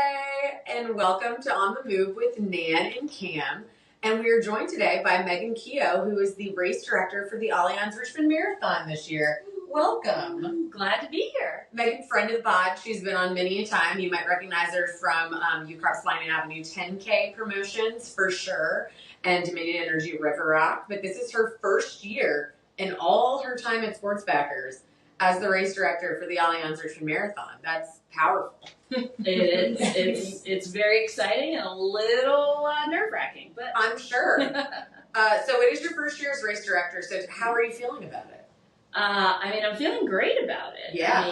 Thursday, and welcome to On the Move with Nan and Kam. And we are joined today by Meghan Keogh, who is the race director for the Allianz Richmond Marathon this year. Welcome. Glad to be here. Meghan, friend of the pod. She's been on many a time. You might recognize her from UCAR's Flying Avenue 10K promotions for sure, and Dominion Energy River Rock. But this is her first year in all her time at Sportsbackers as the race director for the Allianz Richmond Marathon. That's powerful. It is. It's very exciting and a little nerve-wracking, but I'm sure. So it is your first year as race director. So how are you feeling about it? I'm feeling great about it. Yeah.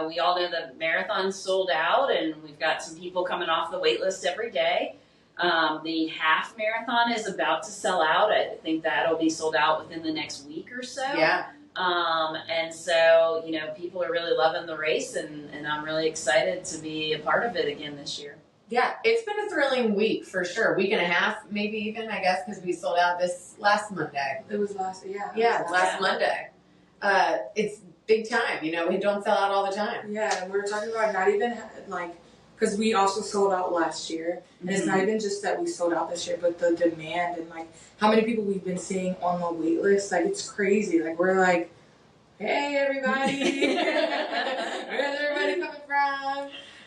We all know the marathon's sold out, and we've got some people coming off the wait list every day. The half marathon is about to sell out. I think that'll be sold out within the next week or so. Yeah. And so, people are really loving the race, and I'm really excited to be a part of it again this year. Yeah, it's been a thrilling week for sure. Week and a half, maybe even, I guess, because we sold out this last Monday. It was last Monday. It's big time, we don't sell out all the time. Yeah, and we were talking about not even, because we also sold out last year, and it's not even just that we sold out this year, but the demand and, how many people we've been seeing on the wait list. It's crazy. We're like, hey, everybody. Where's everybody coming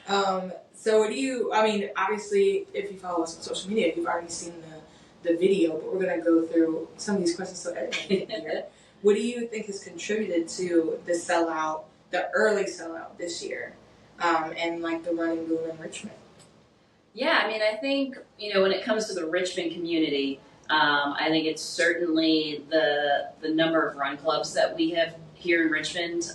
from? So what do you, obviously, if you follow us on social media, you've already seen the video, but we're going to go through some of these questions so everybody can hear. What do you think has contributed to the sellout, the early sellout this year, and the running boom in Richmond? Yeah, I think, when it comes to the Richmond community, I think it's certainly the number of run clubs that we have here in Richmond.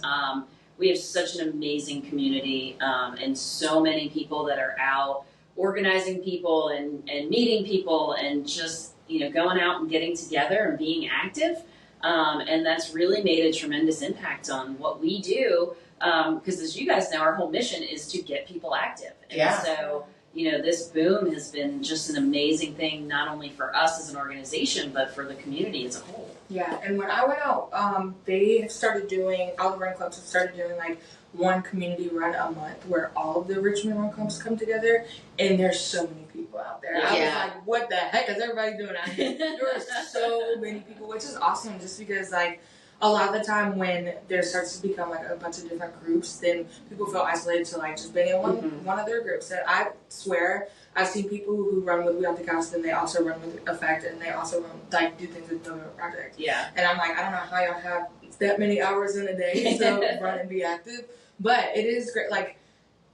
We have such an amazing community, and so many people that are out organizing people and meeting people and just, going out and getting together and being active. And that's really made a tremendous impact on what we do. Because as you guys know, our whole mission is to get people active. And so, this boom has been just an amazing thing, not only for us as an organization, but for the community as a whole. Yeah, and when I went out, they have started doing, all the run clubs have started doing one community run a month where all of the Richmond run clubs come together, and there's so many people out there. I was like, what the heck is everybody doing out here? There are so many people, which is awesome just because a lot of the time when there starts to become a bunch of different groups, then people feel isolated to just being in one of their groups. And I swear I've seen people who run with We Off the Couch, and they also run with Effect, and they also run do things with the project. Yeah. And I'm I don't know how y'all have that many hours in a day to run and be active, but it is great.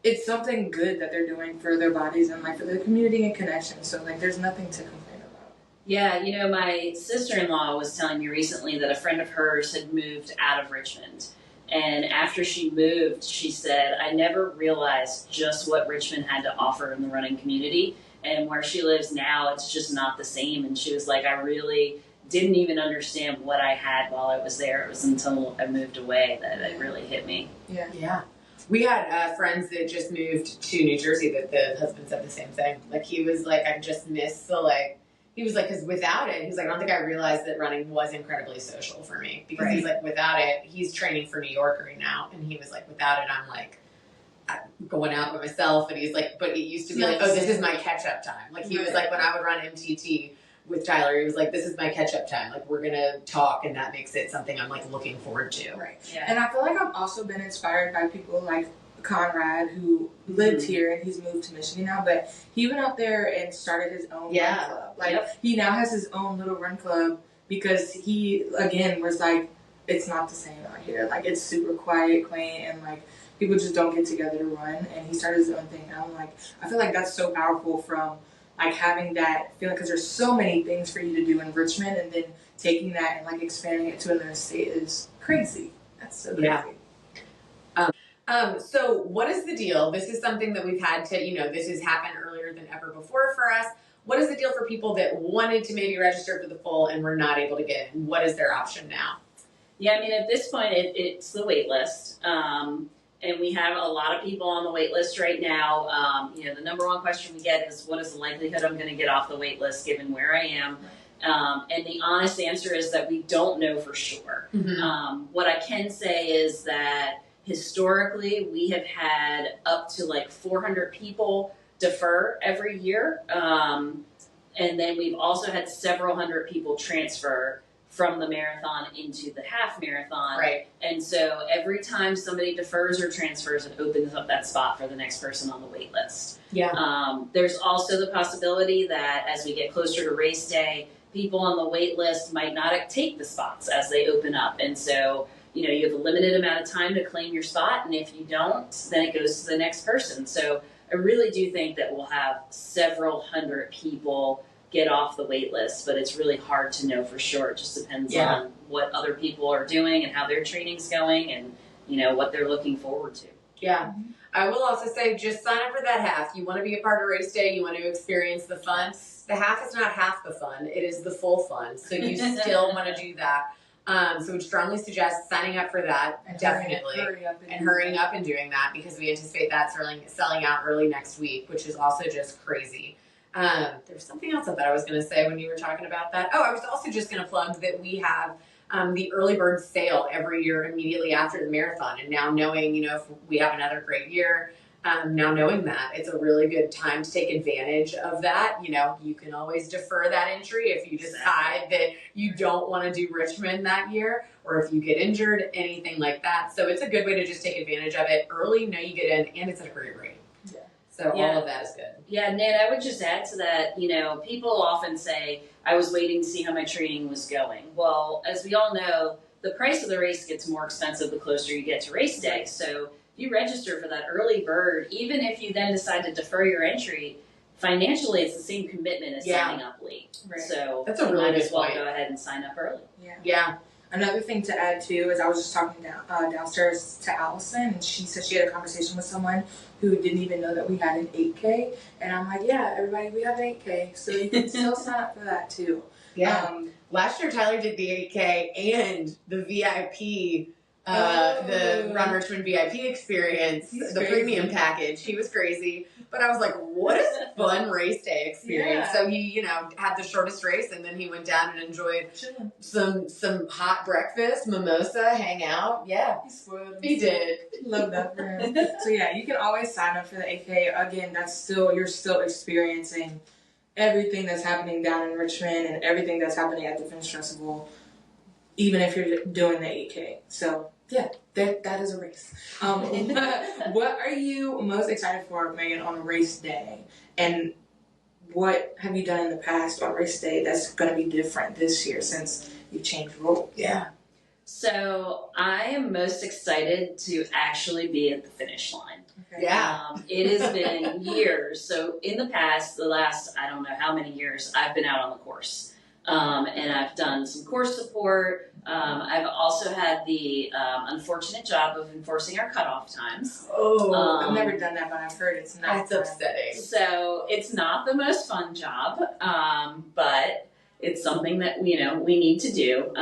It's something good that they're doing for their bodies and for the community and connection. So there's nothing to complain about. Yeah, my sister-in-law was telling me recently that a friend of hers had moved out of Richmond. And after she moved, she said, I never realized just what Richmond had to offer in the running community. And where she lives now, it's just not the same. And she was like, I really didn't even understand what I had while I was there. It was until I moved away that it really hit me. Yeah. Yeah. We had friends that just moved to New Jersey that the husband said the same thing. He was like, I just miss the he was like, because without it, he's like, I don't think I realized that running was incredibly social for me. Because he's like, without it, he's training for New York right now. And he was like, without it, I'm going out by myself. And he's like, but it used to be this is my catch-up time. He was like, when I would run MTT with Tyler, he was like, this is my catch-up time. We're going to talk, and that makes it something I'm looking forward to. Right. Yeah. And I feel I've also been inspired by people like Conrad, who lived here, and he's moved to Michigan now, but he went out there and started his own run club. He now has his own little run club because he, again, was it's not the same out here. It's super quiet, quaint, and people just don't get together to run, and he started his own thing. And I feel that's so powerful from having that feeling, because there's so many things for you to do in Richmond, and then taking that and expanding it to another state is crazy. That's so crazy. Yeah. So what is the deal? This is something that we've had to, this has happened earlier than ever before for us. What is the deal for people that wanted to maybe register for the full and were not able to get in? What is their option now? Yeah, at this point, it's the wait list. And we have a lot of people on the wait list right now. The number one question we get is, what is the likelihood I'm going to get off the wait list given where I am? And the honest answer is that we don't know for sure. What I can say is that historically, we have had up to like 400 people defer every year. And then we've also had several hundred people transfer from the marathon into the half marathon. Right. And so every time somebody defers or transfers, it opens up that spot for the next person on the wait list. Yeah. There's also the possibility that as we get closer to race day, people on the wait list might not take the spots as they open up. And so, you know, you have a limited amount of time to claim your spot. And if you don't, then it goes to the next person. So I really do think that we'll have several hundred people get off the wait list, but it's really hard to know for sure. It just depends on what other people are doing and how their training's going and, you know, what they're looking forward to. Yeah. I will also say, just sign up for that half. You want to be a part of race day. You want to experience the fun. The half is not half the fun. It is the full fun. So you still want to do that. So we'd strongly suggest signing up for that, And definitely. Hurrying up and doing that, because we anticipate that selling out early next week, which is also just crazy. There's something else that I was going to say when you were talking about that. Oh, I was also just going to plug that we have the early bird sale every year immediately after the marathon. And now knowing, you know, if we have another great year, now knowing that, it's a really good time to take advantage of that. You know, you can always defer that entry if you decide that you don't want to do Richmond that year, or if you get injured, anything like that. So it's a good way to just take advantage of it early, know you get in, and it's at a great rate. Yeah. So all of that is good. Yeah, Nan, I would just add to that, you know, people often say, I was waiting to see how my training was going. Well, as we all know, the price of the race gets more expensive the closer you get to race day. So if you register for that early bird, even if you then decide to defer your entry, financially it's the same commitment as signing up late. Right. So That's a really might good as well point. go ahead and sign up early. Yeah. Another thing to add too is I was just talking downstairs to Allison, and she said she had a conversation with someone who didn't even know that we had an 8K, and I'm like, yeah, everybody, we have an 8K, so you can still sign up for that too. Yeah. Last year, Tyler did the 8K and the VIP, the Run Richmond VIP experience, He's the crazy. Premium package. He was crazy. But I was like, what a fun race day experience. Yeah. So he, you know, had the shortest race, and then he went down and enjoyed Chilling. some hot breakfast, mimosa, hang out. Yeah, He spoiled he did. Love that for him. So yeah, you can always sign up for the 8K. Again, you're still experiencing everything that's happening down in Richmond and everything that's happening at the Finish Festival, even if you're doing the 8K. So yeah, that is a race. What are you most excited for, Megan, on race day? And what have you done in the past on race day that's going to be different this year since you've changed roles? Yeah. So I am most excited to actually be at the finish line. Okay. Yeah. It has been years. So in the past, the last, I don't know how many years, I've been out on the course. And I've done some course support. I've also had the unfortunate job of enforcing our cutoff times. Oh, I've never done that, but I've heard it's not. that's upsetting. So it's not the most fun job, but it's something that, you know, we need to do.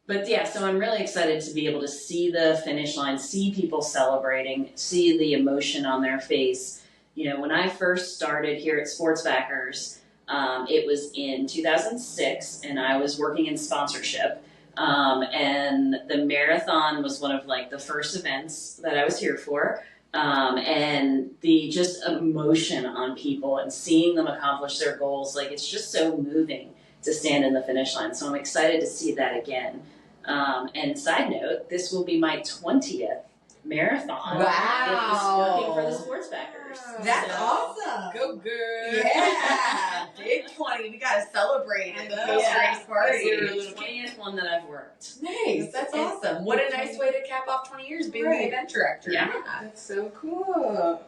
But yeah, so I'm really excited to be able to see the finish line, see people celebrating, see the emotion on their face. You know, when I first started here at Sportsbackers, it was in 2006, and I was working in sponsorship. And the marathon was one of like the first events that I was here for. And the just emotion on people and seeing them accomplish their goals, like it's just so moving to stand in the finish line. So I'm excited to see that again. And side note, this will be my 20th marathon. Wow. Working for the Sportsbackers. That's So- awesome. Go girl. Yeah. Big 20. We got to celebrate at the Yeah. post-race party. It's the 20th one that I've worked. Nice. That's awesome. What a nice way to cap off 20 years being the event director. Yeah. That's so cool.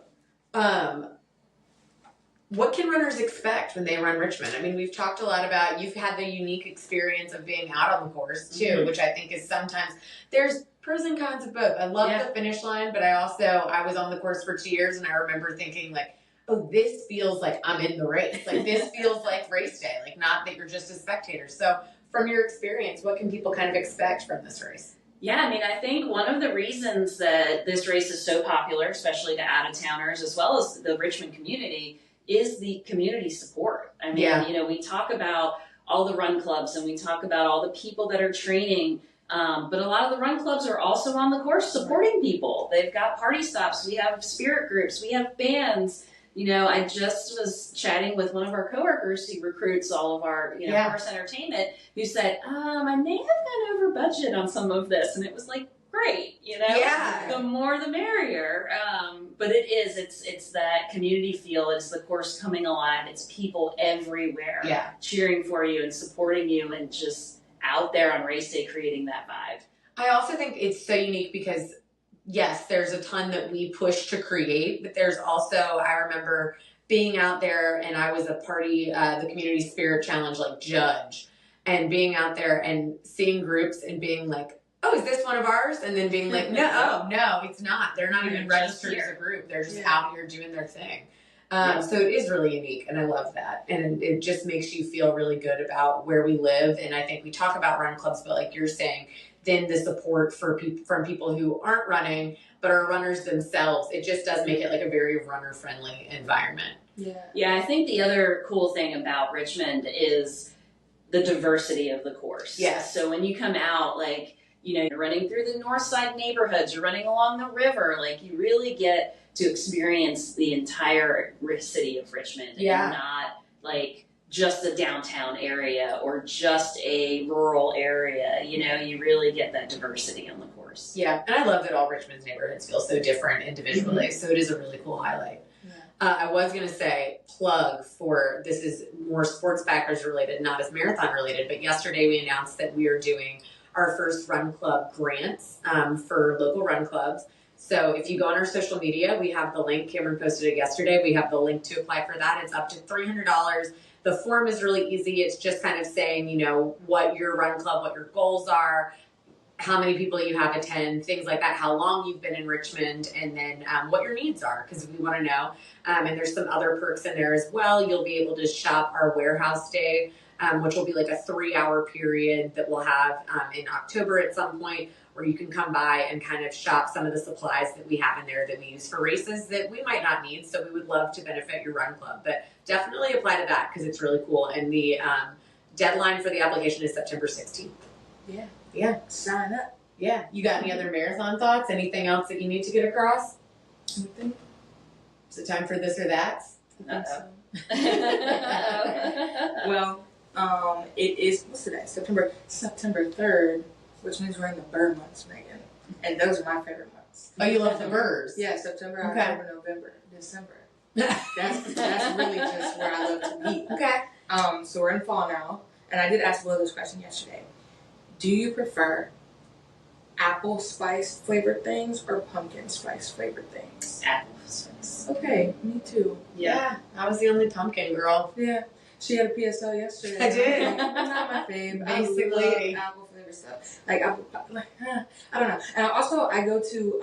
What can runners expect when they run Richmond? I mean, we've talked a lot about, you've had the unique experience of being out on the course too, which I think is sometimes, there's pros and cons of both. I love the finish line, but I was on the course for 2 years, and I remember thinking like, oh, this feels like I'm in the race. Like this feels like race day, like not that you're just a spectator. So from your experience, what can people kind of expect from this race? Yeah, I mean, I think one of the reasons that this race is so popular, especially to out-of-towners as well as the Richmond community, is the community support. I mean, you know, we talk about all the run clubs and we talk about all the people that are training But a lot of the run clubs are also on the course supporting people. They've got party stops. We have spirit groups. We have bands. You know, I just was chatting with one of our coworkers who recruits all of our, course entertainment, who said, I may have gone over budget on some of this. And it was like, great, the more the merrier. But it's that community feel. It's the course coming alive. It's people everywhere cheering for you and supporting you and just out there on race day creating that vibe. I also think it's so unique because yes, there's a ton that we push to create, but there's also, I remember being out there and I was a party, the Community Spirit Challenge, like judge, and being out there and seeing groups and being like, oh, is this one of ours? And then being like, no, it's not. They're not even registered as a group. They're just out here doing their thing. So it is really unique, and I love that. And it just makes you feel really good about where we live. And I think we talk about run clubs, but like you're saying, then the support for from people who aren't running but are runners themselves, it just does make it like a very runner-friendly environment. Yeah, I think the other cool thing about Richmond is the diversity of the course. Yes. So when you come out, like, you're running through the north side neighborhoods, you're running along the river, like you really get to experience the entire city of Richmond and not like just a downtown area or just a rural area. You really get that diversity on the course. Yeah, and I love that all Richmond's neighborhoods feel so different individually, so it is a really cool highlight. I was going to say, plug for, this is more sports backers related, not as marathon related, but yesterday we announced that we are doing our first run club grants for local run clubs. So if you go on our social media, we have the link. Cameron posted it yesterday. We have the link to apply for that. It's up to $300. The form is really easy. It's just kind of saying, what your run club, what your goals are, how many people you have attend, things like that, how long you've been in Richmond, and then what your needs are, because we want to know. And there's some other perks in there as well. You'll be able to shop our warehouse day, which will be like a 3-hour period that we'll have in October at some point, where you can come by and kind of shop some of the supplies that we have in there that we use for races that we might not need. So we would love to benefit your run club, but definitely apply to that because it's really cool. And the deadline for the application is September 16th. Yeah. Sign up. Yeah. You got any other marathon thoughts? Anything else that you need to get across? Anything? Is it time for this or that? I think so. Well, it is, what's today? September 3rd, which means we're in the bird months, Megan. And those are my favorite months. Oh, you love the birds? Yeah, September, October, November, December. That's really just where I love to be. Okay. So we're in fall now, and I did ask Will this question yesterday. Do you prefer apple spice flavored things or pumpkin spice flavored things? Apple spice. Okay, me too. Yeah, I was the only pumpkin girl. Yeah. She had a PSL yesterday. I did. Not my fave. Basic I lady. love apple flavored stuff. I don't know. And I go to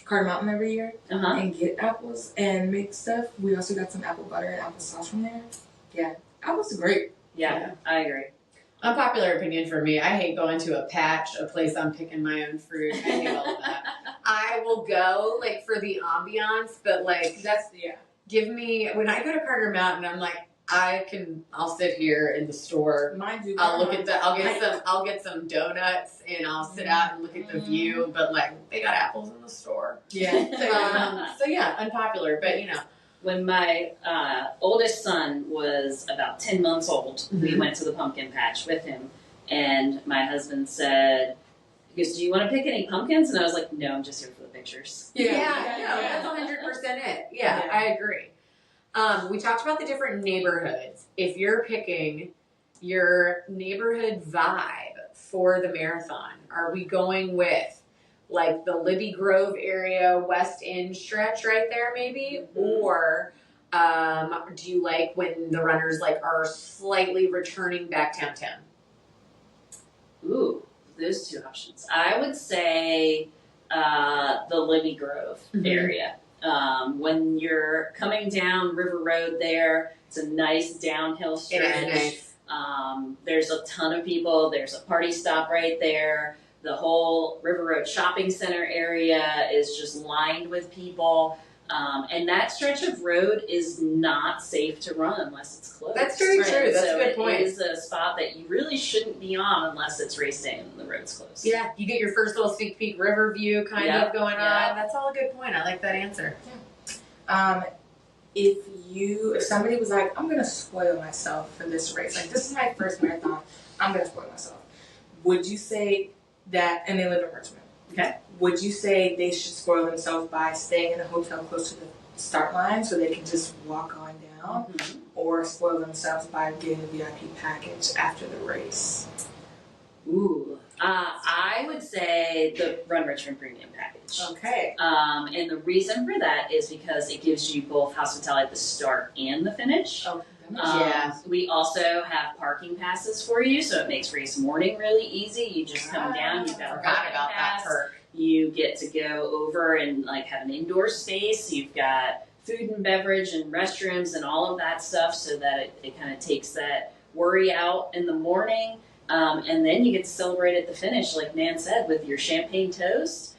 Carter Mountain every year and get apples and make stuff. We also got some apple butter and apple sauce from there. Yeah, apples are great. Yeah, I agree. Unpopular opinion for me. I hate going to a patch, a place I'm picking my own fruit. I hate all of that. I will go like for the ambiance, but like give me, when I go to Carter Mountain, I'm like, I'll sit here in the store. Mind you, I'll get some donuts and I'll sit out and look at the view, but like they got apples in the store. Yeah. So yeah, unpopular, but When my oldest son was about 10 months old, we went to the pumpkin patch with him, and my husband said, he goes, do you want to pick any pumpkins? And I was like, no, I'm just here for the pictures. That's 100% it. Yeah, I agree. We talked about the different neighborhoods. If you're picking your neighborhood vibe for the marathon, are we going with like the Libby Grove area, West End stretch right there maybe? Or do you like when the runners like are slightly returning back downtown? Ooh, those two options. I would say the Libby Grove area. When you're coming down River Road there, it's a nice downhill stretch. It is nice. There's a ton of people. There's a party stop right there. The whole River Road shopping center area is just lined with people. And that stretch of road is not safe to run unless it's closed. That's very true. That's a good point. It is a spot that you really shouldn't be on unless it's race day and the road's closed. Yeah, you get your first little sneak peek river view kind of going on. That's all a good point. I like that answer. Yeah. If somebody was like, I'm gonna spoil myself for this race, like this is my first marathon, I'm gonna spoil myself. Would you say that, and they live in Richmond, okay, would you say they should spoil themselves by staying in a hotel close to the start line so they can just walk on down, or spoil themselves by getting a VIP package after the race? Ooh, I would say the Run Richmond Premium package. Okay. And the reason for that is because it gives you both hospitality at the start and the finish. Oh, We also have parking passes for you, so it makes race morning really easy. You just come down, you've got a parking pass. That perk. You get to go over and like have an indoor space. You've got food and beverage and restrooms and all of that stuff, so that it kind of takes that worry out in the morning. And then you get to celebrate at the finish, like Nan said, with your champagne toast,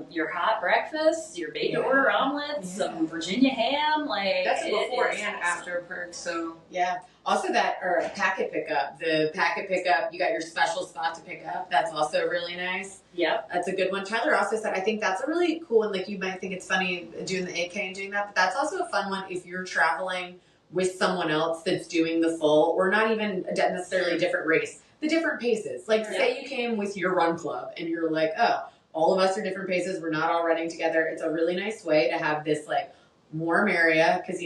your hot breakfast, your bake-to-order omelets, some Virginia ham. Like that's a before and after perk. So yeah. Also packet pickup. The packet pickup, you got your special spot to pick up. That's also really nice. Yep. That's a good one. Tyler also said, I think that's a really cool one. Like you might think it's funny doing the 8K and doing that, but that's also a fun one if you're traveling with someone else that's doing the full, or not even necessarily a different race, the different paces. Like say you came with your run club and you're like, oh, all of us are different paces. We're not all running together. It's a really nice way to have this like warm area, because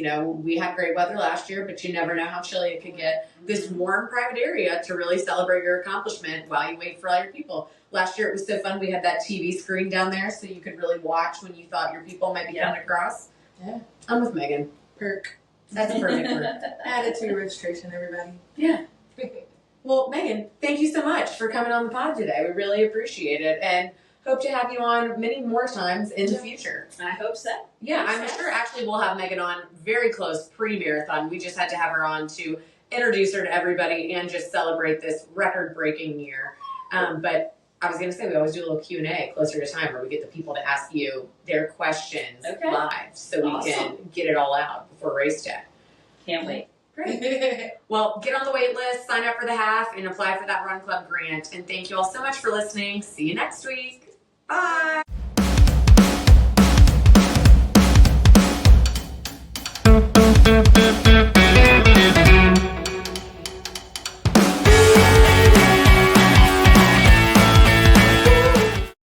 we had great weather last year, but you never know how chilly it could get. This warm private area to really celebrate your accomplishment while you wait for all your people. Last year it was so fun. We had that TV screen down there so you could really watch when you thought your people might be coming across. Yeah. I'm with Megan. Perk. That's a perfect perk. Add it to your registration, everybody. Yeah. Well, Megan, thank you so much for coming on the pod today. We really appreciate it, and hope to have you on many more times in the future. I hope so. Yeah, I'm sure actually we'll have Megan on very close pre-marathon. We just had to have her on to introduce her to everybody and just celebrate this record-breaking year. But I was going to say, we always do a little Q&A closer to time where we get the people to ask you their questions live, so we can get it all out before race day. Can't wait. Great. Well, get on the wait list, sign up for the half, and apply for that Run Club grant. And thank you all so much for listening. See you next week. Bye.